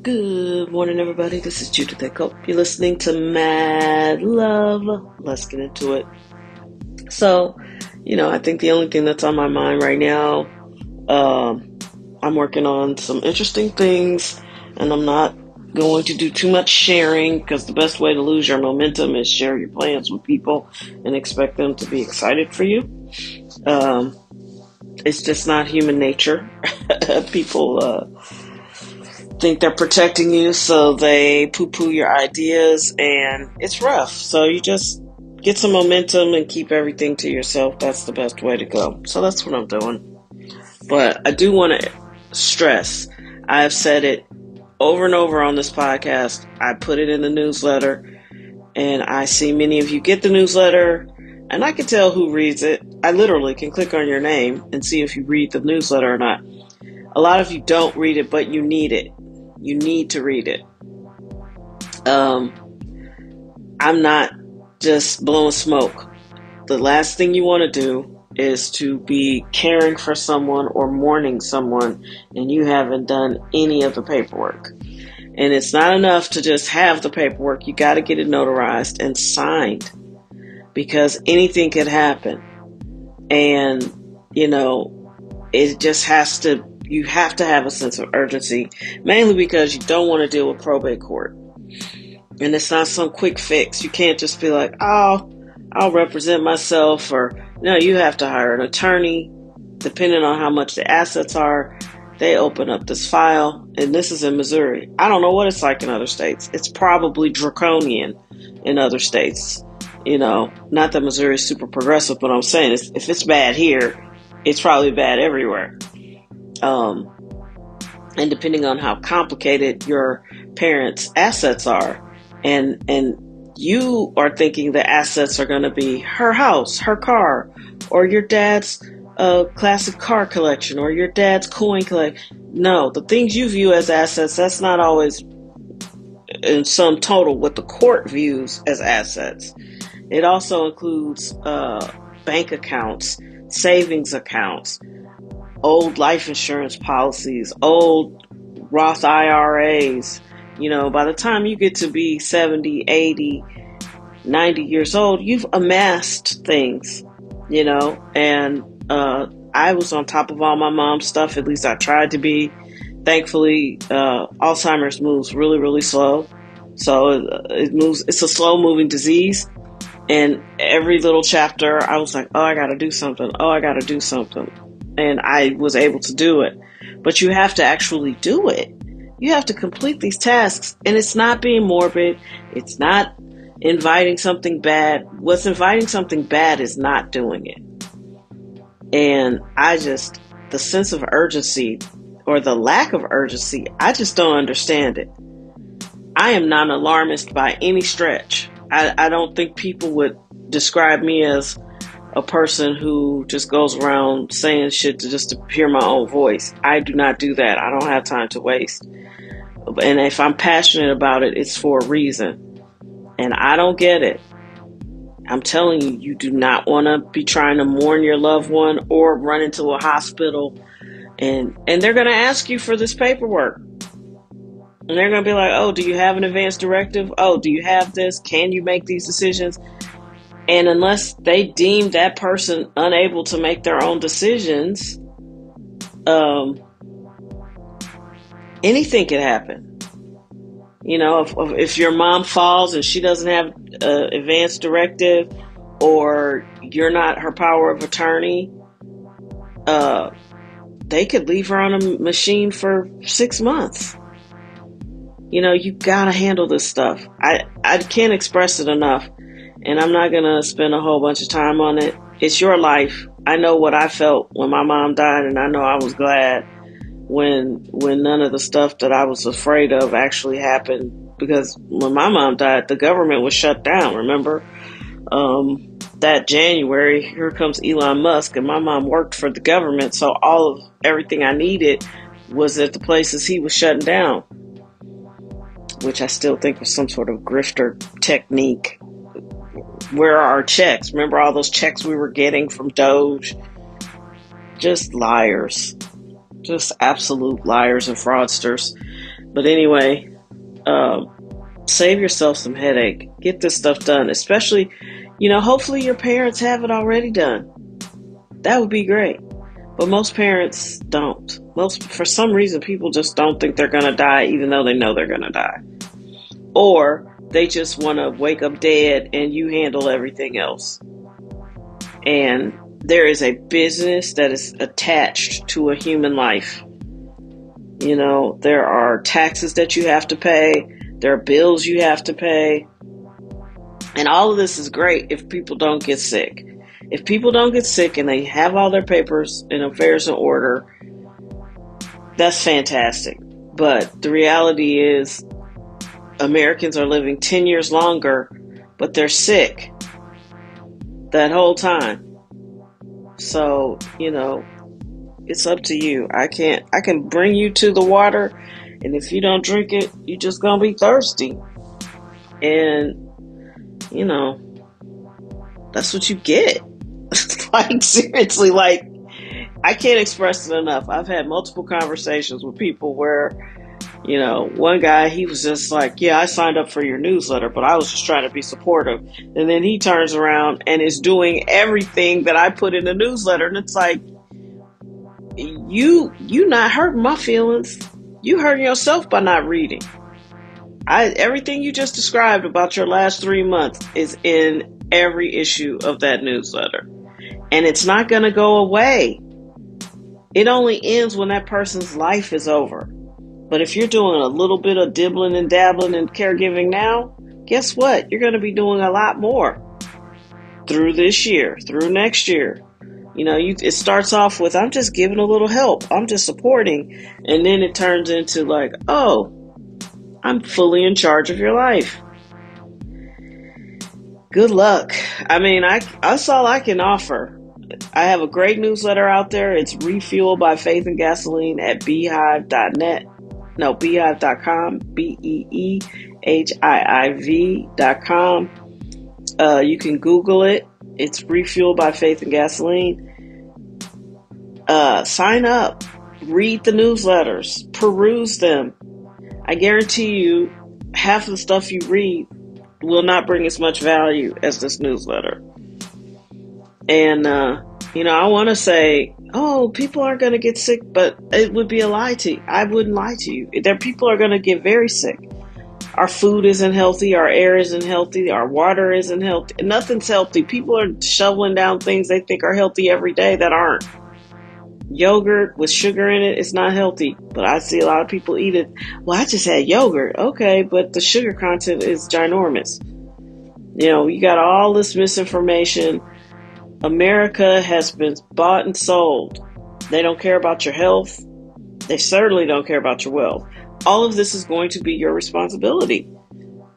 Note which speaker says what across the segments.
Speaker 1: Good morning, everybody. This is Judith Echo. You're listening to Mad Love. Let's get into it. So, I think the only thing that's on my mind right now, I'm working on some interesting things, and I'm not going to do too much sharing because the best way to lose your momentum is share your plans with people and expect them to be excited for you. It's just not human nature. People think they're protecting you, so they poo-poo your ideas, and it's rough. So you just get some momentum and keep everything to yourself. That's the best way to go. So that's what I'm doing. But I do want to stress, I've said it over and over on this podcast. I put it in the newsletter, and I see many of you get the newsletter, and I can tell who reads it. I literally can click on your name and see if you read the newsletter or not. A lot of you don't read it, but you need it. You need to read it. I'm not just blowing smoke. The last thing you want to do is to be caring for someone or mourning someone and you haven't done any of the paperwork. And it's not enough to just have the paperwork. You got to get it notarized and signed because anything could happen. And, it just has to. You have to have a sense of urgency, mainly because you don't want to deal with probate court. And it's not some quick fix. You can't just be like, oh, I'll represent myself. Or no, you have to hire an attorney. Depending on how much the assets are, they open up this file. And this is in Missouri. I don't know what it's like in other states. It's probably draconian in other states. Not that Missouri is super progressive, but I'm saying if it's bad here, it's probably bad everywhere. And depending on how complicated your parents' assets are, and you are thinking the assets are going to be her house, her car, or your dad's classic car collection, or your dad's coin collection. No, the things you view as assets, that's not always in sum total what the court views as assets. It also includes bank accounts, savings accounts, old life insurance policies, old Roth IRAs. By the time you get to be 70, 80, 90 years old, you've amassed things, and I was on top of all my mom's stuff. At least I tried to be. Thankfully, Alzheimer's moves really, really slow. So it's a slow moving disease. And every little chapter, I was like, oh, I got to do something. Oh, I got to do something. And I was able to do it. But you have to actually do it. You have to complete these tasks. And it's not being morbid. It's not inviting something bad. What's inviting something bad is not doing it. And the sense of urgency or the lack of urgency, I just don't understand it. I am not an alarmist by any stretch. I don't think people would describe me as a person who just goes around saying shit just to hear my own voice. I do not do that. I don't have time to waste. And if I'm passionate about it, it's for a reason. And I don't get it. I'm telling you, you do not want to be trying to mourn your loved one or run into a hospital. And they're going to ask you for this paperwork. And they're going to be like, oh, do you have an advance directive? Oh, do you have this? Can you make these decisions? And unless they deem that person unable to make their own decisions, anything can happen. If your mom falls and she doesn't have an advance directive, or you're not her power of attorney, they could leave her on a machine for 6 months. You gotta handle this stuff. I can't express it enough. And I'm not going to spend a whole bunch of time on it. It's your life. I know what I felt when my mom died, and I know I was glad when none of the stuff that I was afraid of actually happened. Because when my mom died, the government was shut down, remember? That January, here comes Elon Musk, and my mom worked for the government, so everything I needed was at the places he was shutting down. Which I still think was some sort of grifter technique. Where are our checks? Remember all those checks we were getting from Doge? Just liars. Just absolute liars and fraudsters. But anyway, um, save yourself some headache. Get this stuff done, especially, hopefully your parents have it already done. That would be great. But most parents don't. For some reason, people just don't think they're going to die, even though they know they're going to die. Or they just want to wake up dead and you handle everything else. And there is a business that is attached to a human life. There are taxes that you have to pay. There are bills you have to pay. And all of this is great if people don't get sick. If people don't get sick and they have all their papers and affairs in order, that's fantastic. But the reality is Americans are living 10 years longer, but they're sick that whole time. So, it's up to you. I can bring you to the water, and if you don't drink it, you're just going to be thirsty. And, that's what you get. Like, seriously, like, I can't express it enough. I've had multiple conversations with people where, one guy, he was just like, yeah, I signed up for your newsletter, but I was just trying to be supportive. And then he turns around and is doing everything that I put in the newsletter. And it's like, you not hurting my feelings. You hurting yourself by not reading. Everything you just described about your last 3 months is in every issue of that newsletter. And it's not going to go away. It only ends when that person's life is over. But if you're doing a little bit of dibbling and dabbling and caregiving now, guess what? You're going to be doing a lot more through this year, through next year. It starts off with, I'm just giving a little help. I'm just supporting. And then it turns into like, oh, I'm fully in charge of your life. Good luck. I mean, that's all I can offer. I have a great newsletter out there. It's Refuel by Faith and Gasoline at beehive.net. No, beehive.com. beehiiv.com. You can Google it. It's Refuel by Faith and Gasoline. Sign up. Read the newsletters. Peruse them. I guarantee you, half of the stuff you read will not bring as much value as this newsletter. And, I want to say, oh, people aren't going to get sick, but it would be a lie to you. I wouldn't lie to you. People are going to get very sick. Our food isn't healthy. Our air isn't healthy. Our water isn't healthy. Nothing's healthy. People are shoveling down things they think are healthy every day that aren't. Yogurt with sugar in it is not healthy, but I see a lot of people eat it. Well, I just had yogurt. Okay, but the sugar content is ginormous. You got all this misinformation. America has been bought and sold. They don't care about your health. They certainly don't care about your wealth. All of this is going to be your responsibility.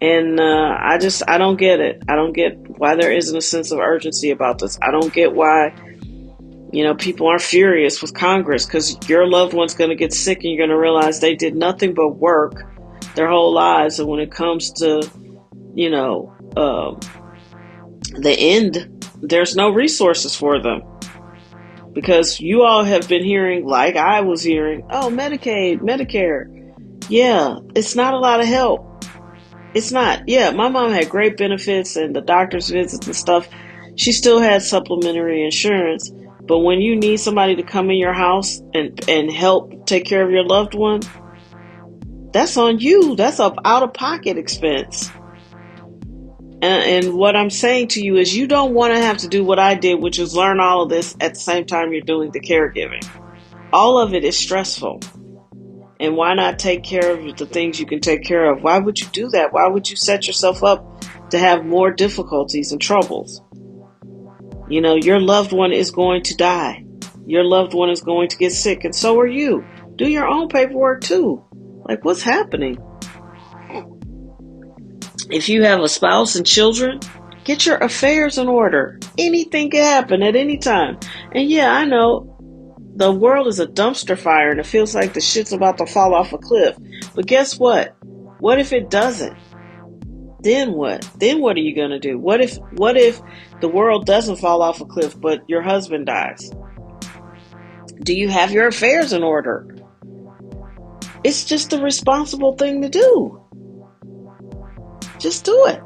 Speaker 1: And I don't get it. I don't get why there isn't a sense of urgency about this. I don't get why, people are furious with Congress, because your loved one's going to get sick and you're going to realize they did nothing but work their whole lives. And when it comes to, the end, there's no resources for them. Because you all have been hearing, like I was hearing, oh, Medicaid, Medicare. Yeah, it's not a lot of help. It's not. Yeah, my mom had great benefits and the doctor's visits and stuff. She still had supplementary insurance. But when you need somebody to come in your house and help take care of your loved one, that's on you. That's an out-of-pocket expense. And what I'm saying to you is you don't want to have to do what I did, which is learn all of this at the same time you're doing the caregiving. All of it is stressful. And why not take care of the things you can take care of? Why would you do that? Why would you set yourself up to have more difficulties and troubles? Your loved one is going to die. Your loved one is going to get sick, and so are you. Do your own paperwork too. Like, what's happening? If you have a spouse and children, get your affairs in order. Anything can happen at any time. And yeah, I know the world is a dumpster fire and it feels like the shit's about to fall off a cliff. But guess what? What if it doesn't? Then what? Then what are you going to do? What if the world doesn't fall off a cliff, but your husband dies? Do you have your affairs in order? It's just a responsible thing to do. Just do it.